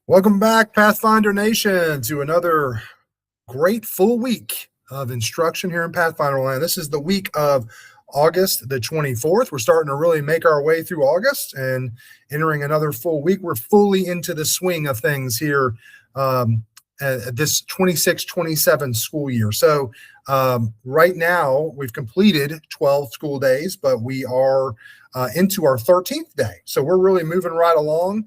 Welcome back, Pathfinder Nation, to another great full week of instruction here in Pathfinder Land. This is the week of August the 24th. We're starting to really make our way through August and entering another full week. We're fully into the swing of things here at this 26-27 school year. So right now, we've completed 12 school days, but we are into our 13th day. So we're really moving right along.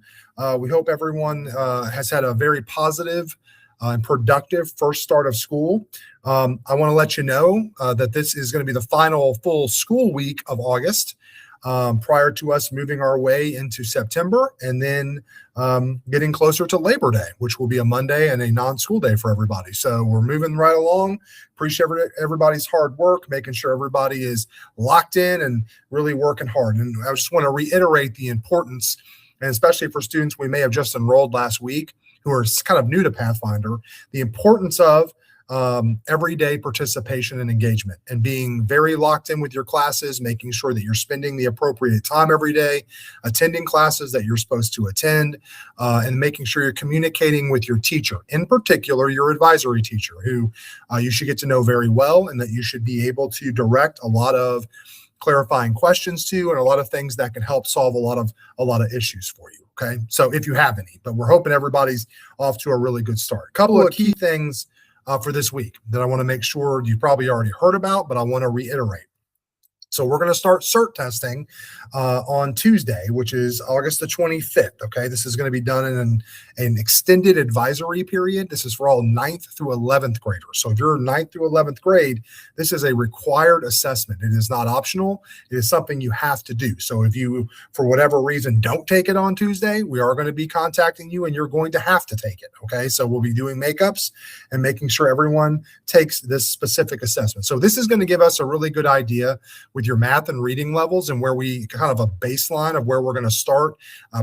We hope everyone has had a very positive and productive first start of school. I want to let you know that this is going to be the final full school week of August prior to us moving our way into September and then getting closer to Labor Day, which will be a Monday and a non-school day for everybody. So we're moving right along. Appreciate everybody's hard work, making sure everybody is locked in and really working hard. And I just want to reiterate the importance, and especially for students we may have just enrolled last week who are kind of new to Pathfinder, the importance of everyday participation and engagement and being very locked in with your classes, making sure that you're spending the appropriate time every day, attending classes that you're supposed to attend, and making sure you're communicating with your teacher, in particular, your advisory teacher, who you should get to know very well and that you should be able to direct a lot of clarifying questions to and a lot of things that can help solve a lot of issues for you. Okay. So if you have any, but we're hoping everybody's off to a really good start. A couple of key things for this week that I want to make sure you probably already heard about, but I want to reiterate. So we're going to start CERT testing on Tuesday, which is August the 25th. Okay, this is going to be done in an extended advisory period. This is for all 9th through 11th graders. So if you're 9th through 11th grade, this is a required assessment. It is not optional. It is something you have to do. So if you, for whatever reason, don't take it on Tuesday, we are going to be contacting you and you're going to have to take it. Okay, so we'll be doing makeups and making sure everyone takes this specific assessment. So this is going to give us a really good idea with your math and reading levels and where we kind of a baseline of where we're going to start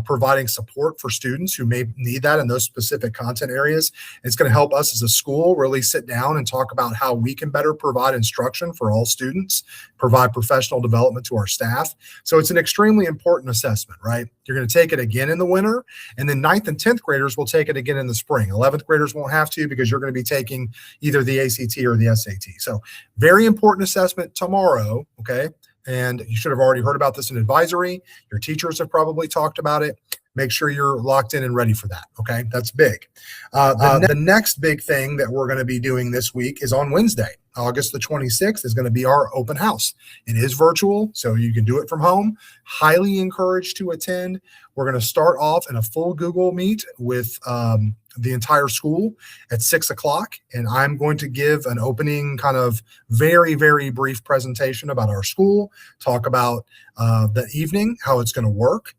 providing support for students who may need that in those specific content areas. It's going to help us as a school really sit down and talk about how we can better provide instruction for all students, provide professional development to our staff. So it's an extremely important assessment, right? You're going to take it again in the winter, and then 9th and 10th graders will take it again in the spring. 11th graders won't have to because you're going to be taking either the ACT or the SAT. So very important assessment tomorrow, okay? And you should have already heard about this in advisory. Your teachers have probably talked about it. Make sure you're locked in and ready for that, okay? That's big. The next big thing that we're going to be doing this week is on Wednesday. August the 26th is going to be our open house. It is virtual, so you can do it from home. Highly encouraged to attend. We're going to start off in a full Google Meet with the entire school at 6 o'clock. And I'm going to give an opening kind of very, very brief presentation about our school, talk about the evening, how it's going to work.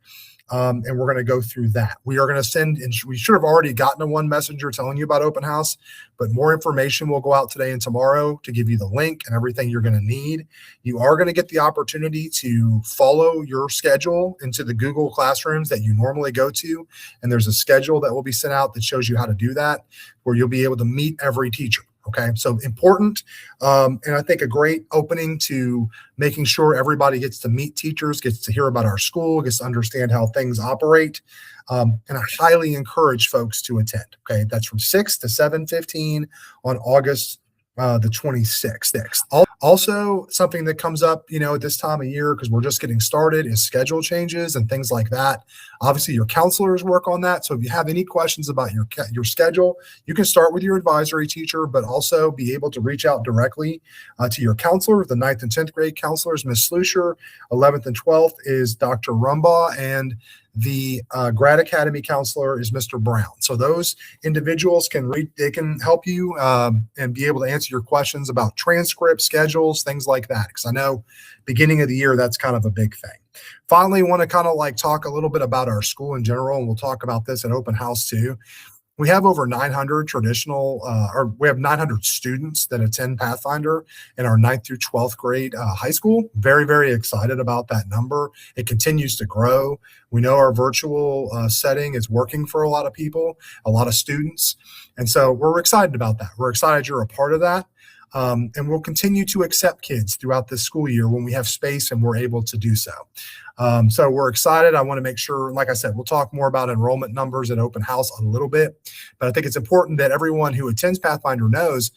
And we're going to go through that. We are going to send, and we should have already gotten a one messenger telling you about open house, but more information will go out today and tomorrow to give you the link and everything you're going to need. You are going to get the opportunity to follow your schedule into the Google Classrooms that you normally go to. And there's a schedule that will be sent out that shows you how to do that, where you'll be able to meet every teacher. Okay, so important, and I think a great opening to making sure everybody gets to meet teachers, gets to hear about our school, gets to understand how things operate, and I highly encourage folks to attend. Okay, that's from 6 to 7:15 on August the 26th. Also, something that comes up, at this time of year, because we're just getting started, is schedule changes and things like that. Obviously, your counselors work on that. So if you have any questions about your schedule, you can start with your advisory teacher, but also be able to reach out directly to your counselor. The 9th and 10th grade counselors, Ms. Slusher. 11th and 12th is Dr. Rumbaugh, and the grad academy counselor is Mr. Brown. So those individuals they can help you and be able to answer your questions about transcripts, schedules, things like that. Because I know beginning of the year, that's kind of a big thing. Finally, want to kind of talk a little bit about our school in general, and we'll talk about this at open house too. We have over 900 we have 900 students that attend Pathfinder in our 9th through 12th grade high school. Very, very excited about that number. It continues to grow. We know our virtual setting is working for a lot of people, a lot of students. And so we're excited about that. We're excited you're a part of that. And we'll continue to accept kids throughout this school year when we have space and we're able to do so. So we're excited. I want to make sure, like I said, we'll talk more about enrollment numbers at open house a little bit, but I think it's important that everyone who attends Pathfinder knows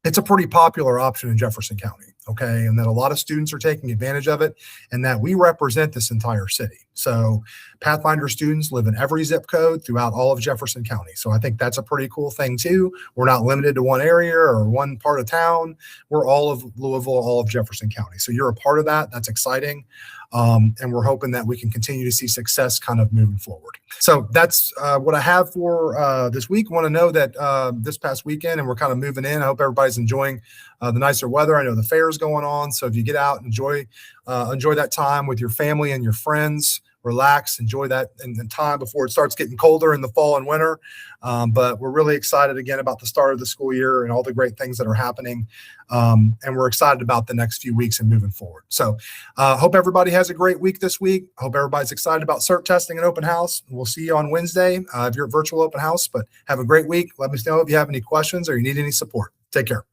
it's a pretty popular option in Jefferson County, okay? And that a lot of students are taking advantage of it, and that we represent this entire city. So Pathfinder students live in every zip code throughout all of Jefferson County. So I think that's a pretty cool thing too. We're not limited to one area or one part of town. We're all of Louisville, all of Jefferson County. So you're a part of that. That's exciting. And we're hoping that we can continue to see success kind of moving forward. So that's what I have for this week. Want to know that this past weekend, and we're kind of moving in. I hope everybody's enjoying the nicer weather. I know the fair is going on. So if you get out, enjoy that time with your family and your friends. Relax, enjoy that in the time before it starts getting colder in the fall and winter. But we're really excited again about the start of the school year and all the great things that are happening. And we're excited about the next few weeks and moving forward. So hope everybody has a great week this week. Hope everybody's excited about CERT testing and open house. We'll see you on Wednesday if you're at virtual open house, but have a great week. Let me know if you have any questions or you need any support. Take care.